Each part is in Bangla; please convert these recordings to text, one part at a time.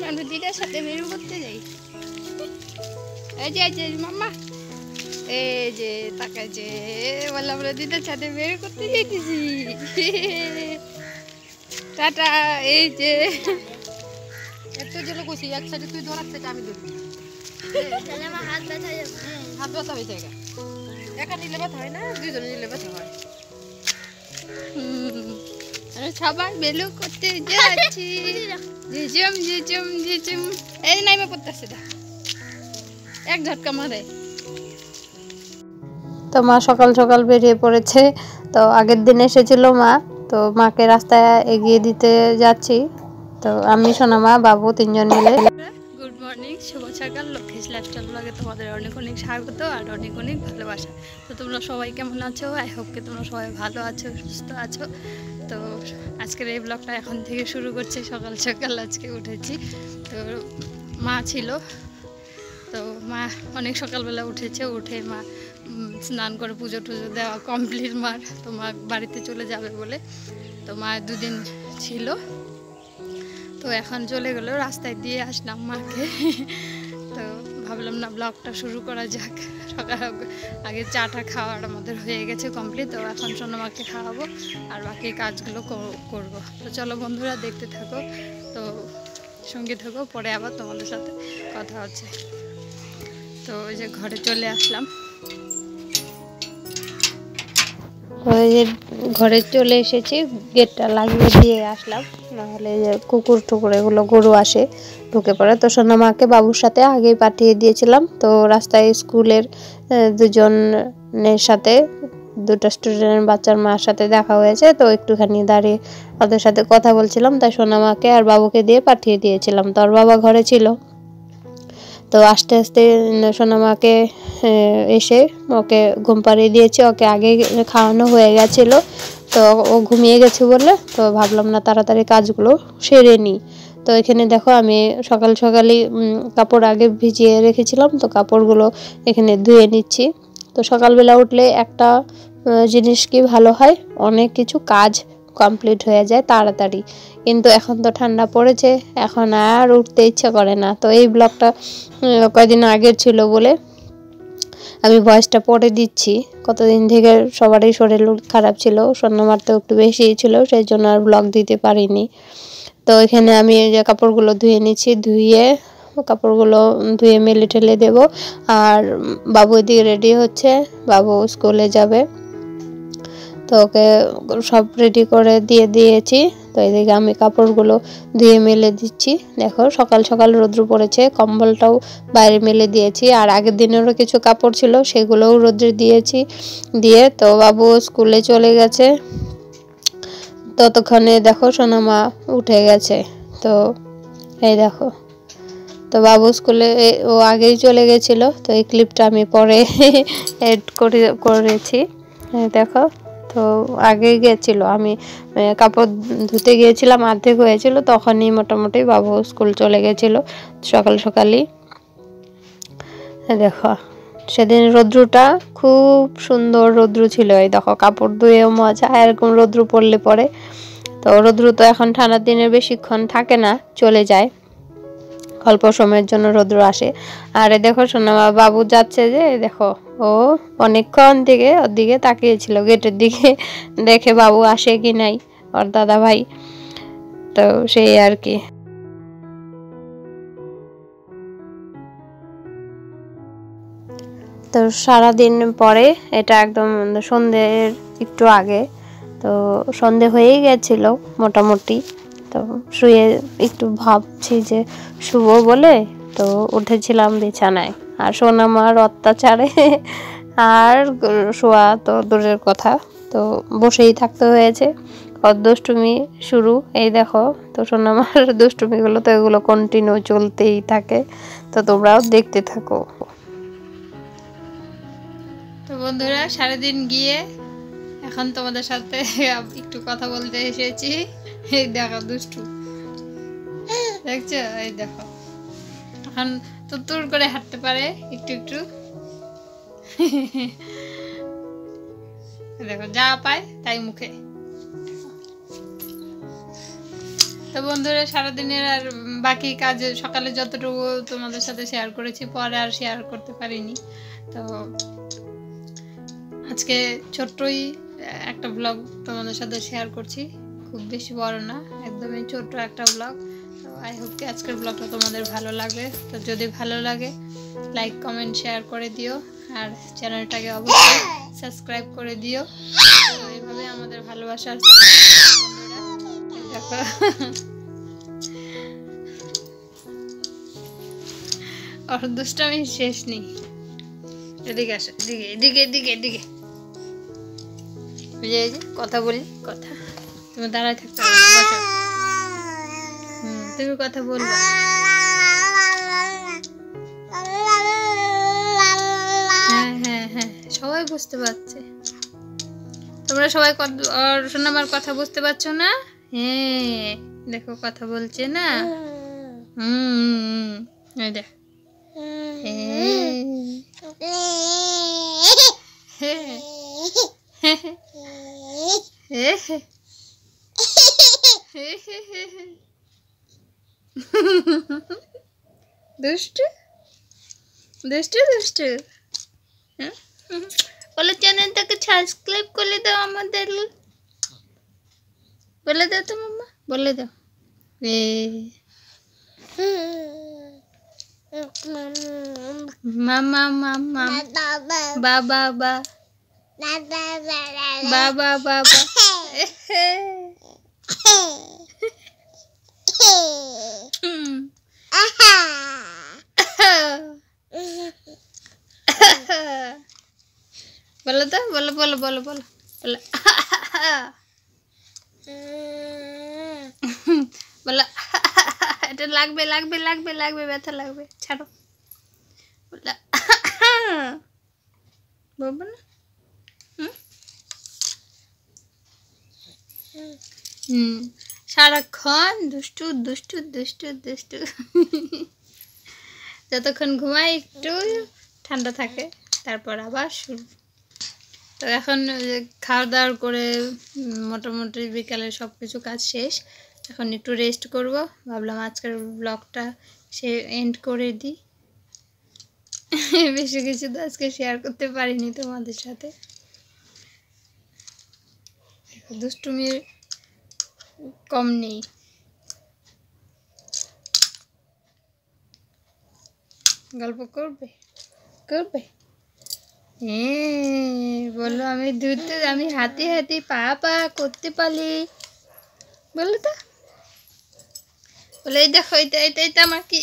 আমরা দিদার সাথে বের করতে যাই। এই যে মাম্মা, এই যে তাকা যে বলে আমরা দিদার সাথে বের করতে যাইতেছি। টাটা। এই যে এত জল কইছি, এক সাইডে তুই ধর, এক সাইডে আমি ধরি। তাহলে আমার হাত ব্যথা হয়ে যাবে। হাত ব্যথা হয়ে যায়, একা নিলে ব্যথা হয় না, দুইজনে নিলে ব্যথা হয়। সবাই বেলু করতে যাচ্ছি। ঝিঝুম ঝিঝুম ঝিঝুম। এই নাইমে পড়তেছে, এক ঝটকা মারে। তো মা সকাল সকাল বেরিয়ে পড়েছে। তো আগের দিন এসেছিল মা, তো মাকে রাস্তায় এগিয়ে দিতে যাচ্ছি। তো আমি, সোনা মা, বাবু তিনজন মিলে। গুড মর্নিং, শুভ সকাল। লক্ষ্মীস লাইফস্টাইল ব্লগে তোমাদের অনেক অনেক স্বাগত আর অনেক অনেক ভালোবাসা। তো তোমরা সবাই কেমন আছো? আই হোপ কি তোমরা সবাই ভালো আছো, সুস্থ আছো। তো আজকের এই ব্লগটা এখন থেকে শুরু করছি। সকাল সকাল আজকে উঠেছি। তো মা ছিল, তো মা অনেক সকালবেলা উঠেছে। উঠে মা স্নান করে পুজো টুজো দেওয়া কমপ্লিট মার। তো মা বাড়িতে চলে যাবে বলে, তো মা দুদিন ছিল, তো এখন চলে গেল। রাস্তায় দিয়ে আসলাম মাকে। তো ভাবলাম না ব্লগটা শুরু করা যাক। সকাল আগে চাটা খাওয়ার আমাদের হয়ে গেছে কমপ্লিট। তো এখন সোনামাকে খাওয়াবো আর বাকি কাজগুলো করব। তো চলো বন্ধুরা, দেখতে থাকো, তো সঙ্গে থাকো, পরে আবার তোমাদের সাথে কথা হচ্ছে। তো ওই যে ঘরে চলে আসলাম। ওই যে ঘরে চলে এসেছি, গেটটা লাগিয়ে দিয়ে আসলাম, নাহলে যে কুকুর টুকুর এগুলো গরু আসে ঢুকে পড়ে। তো সোনা মাকে বাবুর সাথে আগেই পাঠিয়ে দিয়েছিলাম। তো রাস্তায় স্কুলের দুজনের সাথে, দুটো স্টুডেন্টের বাচ্চার মার সাথে দেখা হয়েছে। তো একটুখানি দাঁড়িয়ে ওদের সাথে কথা বলছিলাম, তাই সোনা মাকে আর বাবুকে দিয়ে পাঠিয়ে দিয়েছিলাম। তো ওর বাবা ঘরে ছিল। তো আস্তে আস্তে সোনামাকে এসে ওকে ঘুম পাড়িয়ে দিয়েছি। ওকে আগে খাওয়ানো হয়ে গেছিল, তো ও ঘুমিয়ে গেছে বলে তো ভাবলাম না তাড়াতাড়ি কাজগুলো সেরে নিই। তো এখানে দেখো আমি সকাল সকালই কাপড় আগে ভিজিয়ে রেখেছিলাম, তো কাপড়গুলো এখানে ধুয়ে নিচ্ছি। তো সকালবেলা উঠলে একটা জিনিস কি ভালো হয়, অনেক কিছু কাজ কমপ্লিট হয়ে যায় তাড়াতাড়ি। কিন্তু এখন তো ঠান্ডা পড়েছে, এখন আর উঠতে ইচ্ছা করে না। তো এই ব্লগটা কয়েকদিন আগের ছিল বলে আমি ভয়েসটা পরে দিচ্ছি। কতদিন থেকে সবারই শরীর খারাপ ছিল, সোনামার তো একটু বেশি ছিল, সেই জন্য আর ব্লগ দিতে পারিনি। তো এখানে আমি যে কাপড়গুলো ধুয়ে নিচ্ছি, কাপড়গুলো ধুয়ে মেলে ঠেলে দেবো। আর বাবু এদিকে রেডি হচ্ছে, বাবু স্কুলে যাবে। তো ওকে সব রেডি করে দিয়ে দিয়েছি। তো এদিকে আমি কাপড়গুলো ধুয়ে মেলে দিচ্ছি। দেখো সকাল সকাল রোদ্র পড়েছে, কম্বলটাও বাইরে মেলে দিয়েছি। আর আগের দিনেরও কিছু কাপড় ছিল, সেগুলোও রোদ্রে দিয়েছি। দিয়ে তো বাবু স্কুলে চলে গেছে। ততক্ষণে দেখো সোনামা উঠে গেছে। তো এই দেখো, তো বাবু স্কুলে ও আগেই চলে গেছিল। তো এই ক্লিপটা আমি পরে এড করেছি। দেখো, তো আগে গেছিল, আমি কাপড় ধুতে গিয়েছিলাম, অর্ধেক হয়েছিল, তখনই মোটামুটি বাবু স্কুল চলে গেছিল সকাল সকালই। দেখো সেদিন রৌদ্রটা খুব সুন্দর রৌদ্র ছিল। এই দেখো কাপড় ধুয়েও মজা, এরকম রৌদ্র পড়লে পরে। তো রৌদ্র তো এখন ঠান্ডার দিনে বেশিক্ষণ থাকে না, চলে যায়, অল্প সময়ের জন্য রৌদ্র আসে। আর দেখো সোনামা বাবু যাচ্ছে, যে দেখো ও অনেকক্ষণ থেকে ওর দিকে তাকিয়েছিল, গেটের দিকে, দেখে বাবু আসে কি নাই, ওর দাদা ভাই। তো সেই আর কি। তো সারাদিন পরে, এটা একদম সন্ধ্যের একটু আগে, তো সন্ধে হয়েই গেছিল মোটামুটি। তো শুয়ে একটু ভাবছি যে শুভ বলে, তো উঠেছিলাম বিছানায়। আর সোনামার অত্যাচারে আর শোয়া তো দূরের কথা, তো বসেই থাকতে হয়েছে। ওর দুষ্টুমি শুরু। এই দেখো তো সোনামার দুষ্টুমিগুলো তো এগুলো কন্টিনিউ চলতেই থাকে, তো তোমরাও দেখতে থাকো। তো বন্ধুরা সারাদিন গিয়ে এখন তোমাদের সাথে একটু কথা বলতে এসেছি। এই দেখো দুষ্টু, দেখছো? এই দেখো এখন তুর করে হাঁটতে পারে একটু একটু। দেখো যা পায় তাই মুখে। তো বন্ধুরা সারাদিনের আর বাকি কাজ সকালে যতটুকু তোমাদের সাথে শেয়ার করেছি, পরে আর শেয়ার করতে পারিনি। তো আজকে ছোট্টই একটা ব্লগ তোমাদের সাথে শেয়ার করছি, খুব বেশি বড় না, একদমই ছোট্ট একটা ব্লগ। তো আই হোপ কি আজকের ব্লগটা তোমাদের ভালো লাগবে। তো যদি ভালো লাগে লাইক কমেন্ট শেয়ার করে দিও, আর চ্যানেলটাকে অবশ্যই সাবস্ক্রাইব করে দিও। তো এইভাবে আমাদের ভালোবাসার বন্ধুরা। দেখো ওর দুষ্টামি শেষ নেই। এদিকে আসো, এদিকে এদিকে এদিকে এদিকে। কথা বলি, কথা তুমি দাঁড়ায় থাকতে হবে, বসো। তুমি কথা বলবে। হ্যাঁ হ্যাঁ হ্যাঁ, সবাই বুঝতে পারছে। তোমরা সবাই সোনামার কথা বুঝতে পারছো না? হ্যাঁ দেখো কথা বলছে না। এই দেখ। দুষ্টু দুষ্টু দুষ্টু। বলে চ্যানেলটাকে সাবস্ক্রাইব করে দাও আমাদের, বলে দাও তো মাম্মা, বলে দাও। মামা মামা বাবা বা বাবা বাবা। বলো তো, বলো বলো বলো বলো বলো বলো। এটা লাগবে লাগবে লাগবে লাগবে, ব্যথা লাগবে, ছাড়ো। বলো বলবো না। সারাক্ষণ দুষ্টু দুষ্টু দুষ্টু দুষ্টু। যতক্ষণ ঘুমাই একটু ঠান্ডা থাকে, তারপর আবার শুরু। তো এখন খাওয়া দাওয়া করে মোটামুটি বিকালে সব কিছু কাজ শেষ, এখন একটু রেস্ট করব। ভাবলাম আজকের ব্লগটা এন্ড করে দিই। বেশি কিছু তো আজকে শেয়ার করতে পারিনি তোমাদের সাথে। দুষ্টুমির কম নেই। গল্প করবে করবে। বলো আমি ধরতে, আমি হাতে হাতে পা পা করতে পারি, বলো তো। বলে এই দেখো, এটা এটা এটা আমার কি।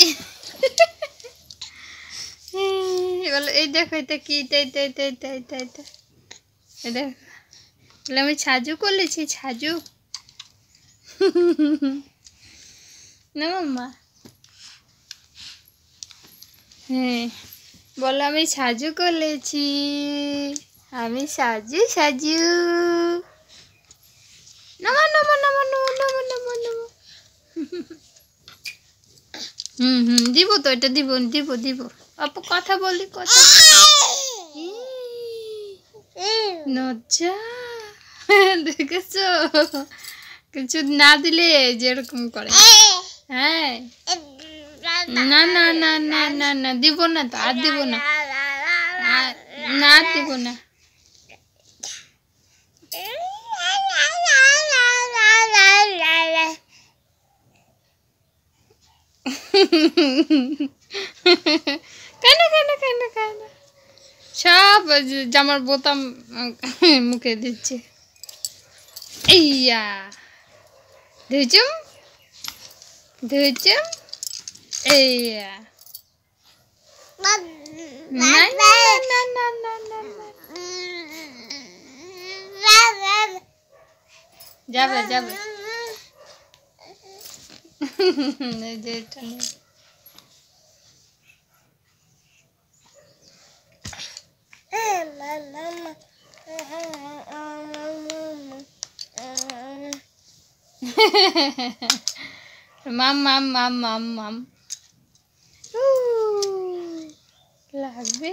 বলো এই দেখো এটা কি, এটা এটা এটা এটা এটা এটা এটা। বলে আমি ছাজু করেছি, ছাজু। না মাম্মা। হ্যাঁ বলো আমি সাজু করেছি, আমি সাজু সাজু। নামা নামা নামা নামা নামা নামা নামা। দিব তো, এটা দিব দিব দিব। আপু কথা বলি, কথা। নজ্জা দেখেছো, কিছু না দিলে যেরকম করে। হ্যাঁ না না না না না না, দিব না তো, আর দিব না, না দিব না। কেন কেন কেন কেন, সব জামার বোতাম মুখে দিচ্ছে। এইয়া ধুচুম ধুচুম। এইয়া না না না না না না না। যাবে যাবে এই যে এটা নিয়ে। মাম মাম মাম মাম মাম লাগবে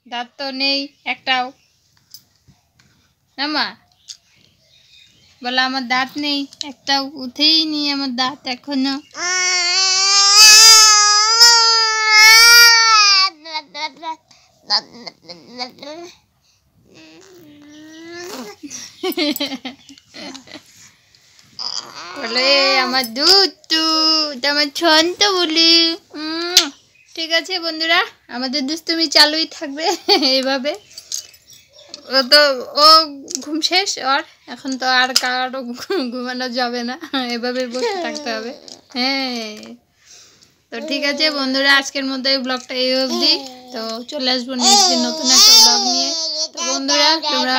দাঁত তো নেই একটাও না মা বলে আমার দাঁত নেই একটাও উঠেই নি আমার দাঁত এখনো বলে আমার দুধ দুধ আমার ছন্ত বলি ঠিক আছে বন্ধুরা আমাদের দুষ্টুমি চালুই থাকবে এইভাবে ও তো ও ঘুম শেষ ওর এখন তো আর কারো ঘুমানো যাবে না এভাবে বসে থাকতে হবে হ্যাঁ তো ঠিক আছে বন্ধুরা আজকের মধ্যে এই ব্লগটা এই অবধি তো চলে আসবো নেক্সট দিন নতুন একটা ব্লগ নিয়ে তো বন্ধুরা তোমরা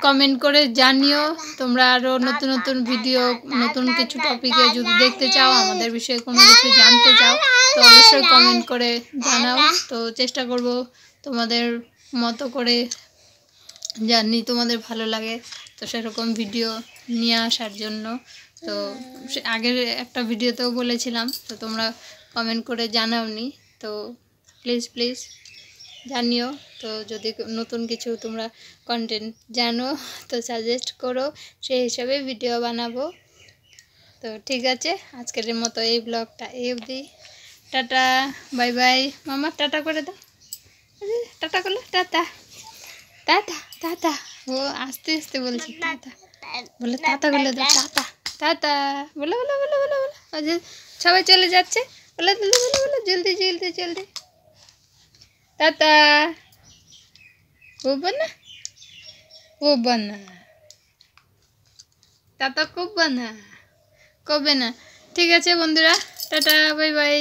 কমেন্ট করে জানিও তোমরা আরো নতুন নতুন ভিডিও নতুন কিছু টপিকে যদি দেখতে চাও আমাদের বিষয়ে কোনো কিছু জানতে চাও তো অবশ্যই কমেন্ট করে জানাও তো চেষ্টা করব তোমাদের মতো করে জানি তোমাদের ভালো লাগে তো সেরকম ভিডিও নিয়ে আসার জন্য তো আগের একটা ভিডিওতেও বলেছিলাম তো তোমরা কমেন্ট করে জানাওনি তো প্লিজ প্লিজ জানিও তো যদি নতুন কিছু তোমরা কন্টেন্ট জানো তো সাজেস্ট করো সেই হিসাবে ভিডিও বানাবো তো ঠিক আছে আজকের মতো এই ব্লগটা এই অবধি টাটা বাই বাই মামা টাটা করে দাও টাটা করলে টাটা টাটা টাটা ও আস্তে আস্তে বলছি টাটা বলে টাটা বলে দাও টাটা টাটা বলো বলো বলো বলো বলো ওই যে সবাই চলে যাচ্ছে বলে বলো বলো বলো জলদি জলদি জলদি টাটা ও বানা টাটা খুব বানা কবে না ঠিক আছে বন্ধুরা টাটা বাই বাই